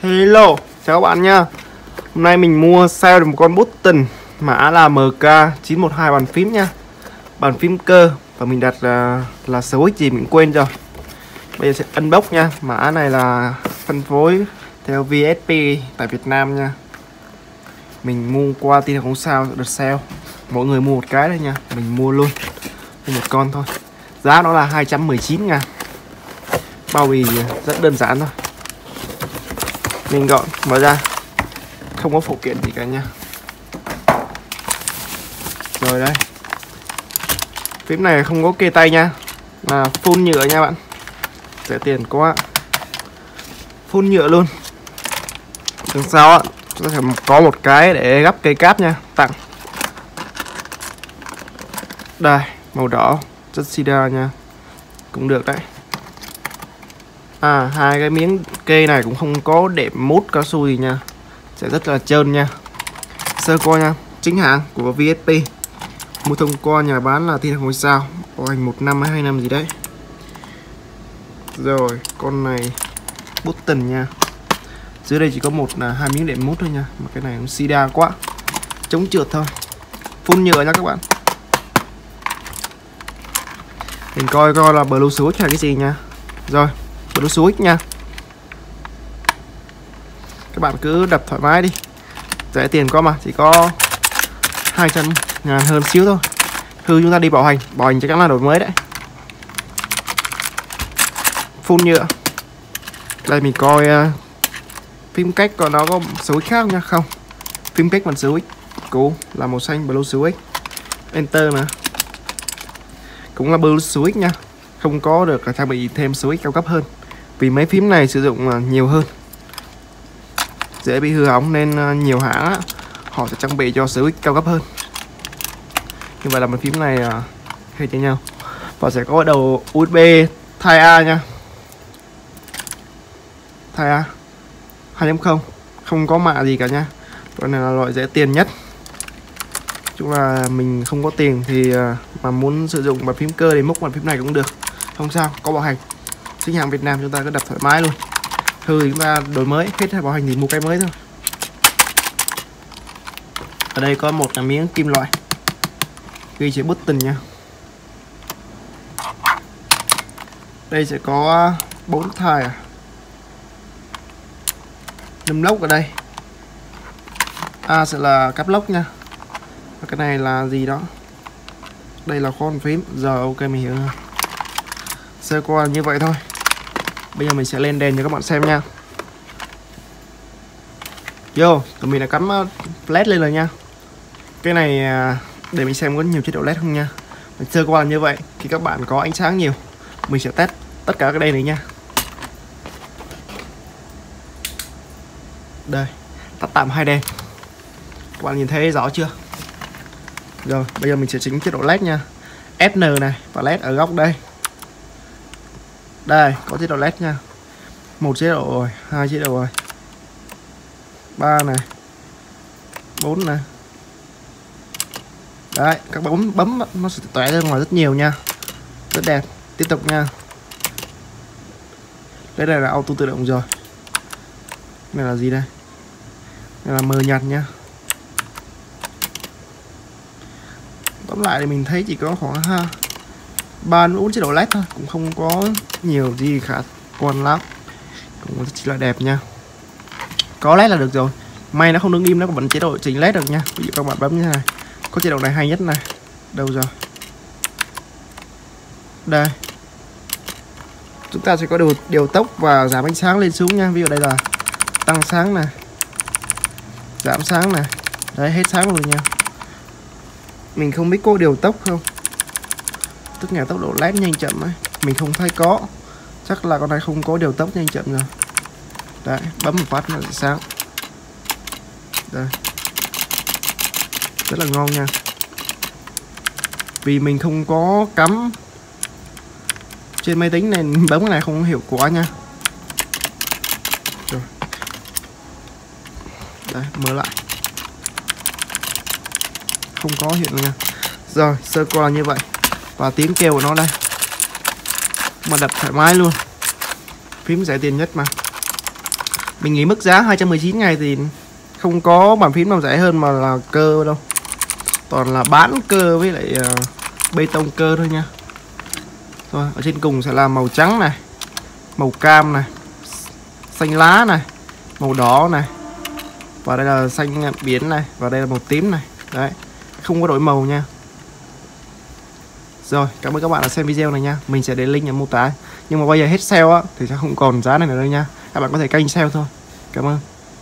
Hello, chào các bạn nha. Hôm nay mình mua sale được một con Button mã là MK912 bàn phím nha. Bàn phím cơ và mình đặt là Switch gì mình quên rồi. Bây giờ sẽ unbox nha. Mã này là phân phối theo VSP tại Việt Nam nha. Mình mua qua tin không sao đợt sale. Mỗi người mua một cái đây nha. Mình mua luôn. Mua một con thôi. Giá nó là 219.000. Bao bì rất đơn giản thôi. Mình gọn mở ra, không có phụ kiện gì cả nha. Rồi đây, phím này không có kê tay nha, là full nhựa nha bạn. Rẻ tiền quá, full nhựa luôn. Đằng sau á có một cái để gắp cây cáp nha, tặng. Đây, màu đỏ rất sida nha, cũng được đấy. Hai cái miếng kê này cũng không có đệm mút cao su gì nha, sẽ rất là trơn nha. Sơ qua nha, chính hãng của VSP, mua thông qua nhà bán là Thiên Ngôi Sao, có hành 1 năm hay 2 năm gì đấy. Rồi con này Button nha, dưới đây chỉ có hai miếng đệm mút thôi nha, mà cái này cũng sida quá, chống trượt thôi, full nhựa nha các bạn. Mình coi là Bluetooth hay cái gì nha. Rồi Bluetooth nha, các bạn cứ đập thoải mái đi, rẻ tiền quá mà, chỉ có 200.000 hơn xíu thôi. Hư chúng ta đi bảo hành chắc chắn là đổi mới đấy. Full nhựa. Đây mình coi phím cách còn nó có switch khác nha. Không, phím cách bằng switch cũ là màu xanh, blue switch. Enter nè, cũng là blue switch nha, không có được trang bị thêm switch cao cấp hơn, vì mấy phím này sử dụng nhiều hơn, dễ bị hư hỏng nên nhiều hãng á, họ sẽ trang bị cho switch cao cấp hơn. Như vậy là mấy phím này hay như nhau. Và sẽ có đầu USB Type A nha, Type A 2.0, không có mạ gì cả nha. Con này là loại rẻ tiền nhất. Chung là mình không có tiền thì mà muốn sử dụng bàn phím cơ thì múc bàn phím này cũng được, không sao, có bảo hành. Chính hãng Việt Nam chúng ta cứ đập thoải mái luôn. Hư thì chúng ta đổi mới, hết bảo hành thì mua cái mới thôi. Ở đây có một miếng kim loại ghi chữ Button nha. Đây sẽ có 4 thai 5 lốc ở đây. Sẽ là cáp lốc nha. Và cái này là gì đó, đây là con phím. Giờ ok, mình hiểu rồi. Sơ qua như vậy thôi. Bây giờ mình sẽ lên đèn cho các bạn xem nha. Vô, tụi mình đã cắm LED lên rồi nha. Cái này để mình xem có nhiều chế độ LED không nha. Mình sơ qua là như vậy. Khi các bạn có ánh sáng nhiều, mình sẽ test tất cả cái đây này nha. Đây, tắt tạm 2 đèn. Các bạn nhìn thấy rõ chưa? Rồi, bây giờ mình sẽ chỉnh chế độ LED nha. FN này và LED ở góc đây. Đây, có chế độ LED nha. 1 chế độ rồi, 2 chế độ rồi, 3 này, 4 này. Đấy, các bạn bấm nó sẽ tóe ra ngoài rất nhiều nha. Rất đẹp. Tiếp tục nha. Đây là auto tự động rồi. Này là gì đây? Này là mờ nhạt nha. Tóm lại thì mình thấy chỉ có khoảng 3-4 chế độ LED thôi, cũng không có nhiều gì khả quan lắm, cũng chỉ là đẹp nha. Có LED là được rồi. May nó không đứng im, nó vẫn chế độ chỉnh LED được nha. Ví dụ các bạn bấm như thế này, có chế độ này hay nhất này. Đâu rồi? Đây, chúng ta sẽ có điều tốc và giảm ánh sáng lên xuống nha. Ví dụ đây là tăng sáng này, giảm sáng này. Đấy, hết sáng rồi nha. Mình không biết có điều tốc không, tức là tốc độ LED nhanh chậm ấy, mình không thấy có. Chắc là con này không có điều tốc nhanh chậm rồi. Đấy, bấm một phát nó sẽ sáng. Đây, rất là ngon nha. Vì mình không có cắm trên máy tính nên bấm cái này không hiệu quả nha. Rồi, đây, mở lại, không có hiện nha. Rồi, sơ qua như vậy. Và tiếng kêu của nó đây, mà đập thoải mái luôn. Phím rẻ tiền nhất mà. Mình nghĩ mức giá 219 ngày thì không có bàn phím nào rẻ hơn mà là cơ đâu. Toàn là bán cơ với lại bê tông cơ thôi nha. Rồi, ở trên cùng sẽ là màu trắng này, màu cam này, xanh lá này, màu đỏ này. Và đây là xanh biển này, và đây là màu tím này. Đấy, không có đổi màu nha. Rồi, cảm ơn các bạn đã xem video này nha. Mình sẽ để link ở mô tả. Nhưng mà bây giờ hết sale á thì sẽ không còn giá này nữa đâu nha. Các bạn có thể canh sale thôi. Cảm ơn.